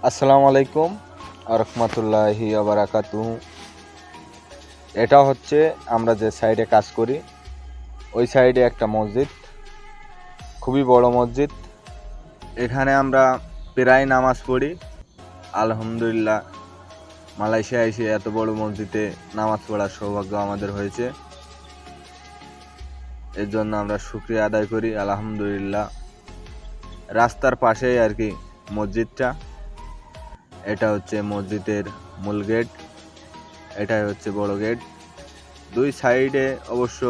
আসসালামু আলাইকুম রহমতুল্লাহি বারাকাতুহু। এটা হচ্ছে আমরা যে সাইডে কাজ করি ওই সাইডে একটা মসজিদ, খুবই বড় মসজিদ। এখানে আমরা প্রায় নামাজ পড়ি। আলহামদুলিল্লাহ, মালয়েশিয়া এসে এত বড় মসজিদে নামাজ পড়ার সৌভাগ্য আমাদের হয়েছে। এর জন্য আমরা শুকরিয়া আদায় করি আলহামদুলিল্লাহ। রাস্তার পাশেই আর কি মসজিদটা। এটা হচ্ছে মসজিদের মূল গেট, এটাই হচ্ছে বড় গেট। দুই সাইডে অবশ্য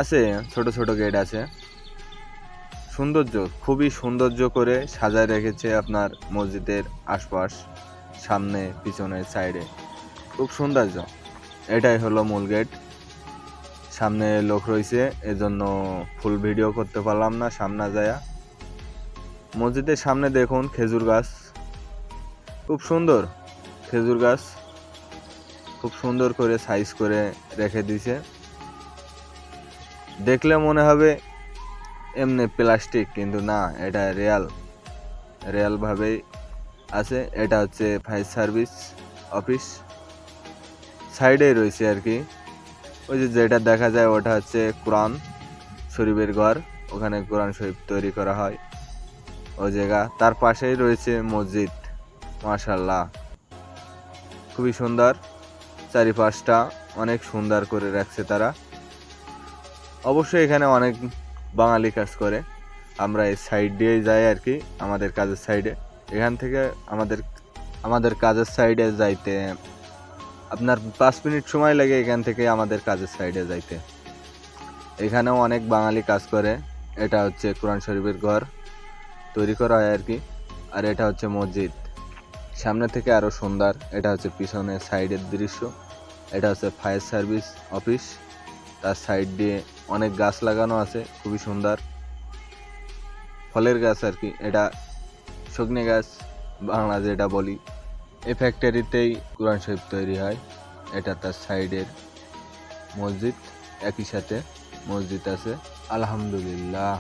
আছে ছোট ছোট গেট আছে। সৌন্দর্য, খুবই সৌন্দর্য করে সাজায় রেখেছে আপনার মসজিদের আশপাশ, সামনে পিছনের সাইডে, খুব সৌন্দর্য। এটাই হলো মূল গেট। সামনে লোক রয়েছে, এজন্য ফুল ভিডিও করতে পারলাম না সামনে যায়া। মসজিদের সামনে দেখুন খেজুর গাছ, খুব সুন্দর খেজুর গাছ, খুব সুন্দর করে সাইজ করে রেখে দিয়েছে। দেখলে মনে হবে এমনি প্লাস্টিক, কিন্তু না, এটা রিয়াল ভাবেই আছে। এটা হচ্ছে ফায়ার সার্ভিস অফিস, সাইডেই রয়েছে আর কি। ওই যে যেটা দেখা যায় ওটা হচ্ছে কোরআন শরীফের ঘর, ওখানে কোরআন শরীফ তৈরি করা হয় ওই জায়গা। তার পাশেই রয়েছে মসজিদ। মাশাআল্লাহ, খুবই সুন্দর। চারিপাশটা অনেক সুন্দর করে রাখছে তারা। অবশ্যই এখানে অনেক বাঙালি কাজ করে। আমরা এই সাইড দিয়েই যাই আর কি, আমাদের কাজের সাইডে। এখান থেকে আমাদের কাজের সাইডে যাইতে আপনার 5 মিনিট সময় লাগে, এখান থেকে আমাদের কাজের সাইডে যাইতে। এখানেও অনেক বাঙালি কাজ করে। এটা হচ্ছে কোরআন শরীফের ঘর তৈরি করা হয় আর কি। আর এটা হচ্ছে মসজিদ, সামনে থেকে আরও সুন্দর। এটা হচ্ছে পিছনের সাইডের দৃশ্য। এটা হচ্ছে ফায়ার সার্ভিস অফিস, তার সাইড দিয়ে অনেক গাছ লাগানো আছে, খুবই সুন্দর ফলের গাছ আর কি। এটা সজনে গাছ বাংলা যেটা বলি। এই ফ্যাক্টরিতেই কোরআন শরীফ তৈরি হয়। এটা তার সাইডের মসজিদ, একই সাথে মসজিদ আছে। আলহামদুলিল্লাহ।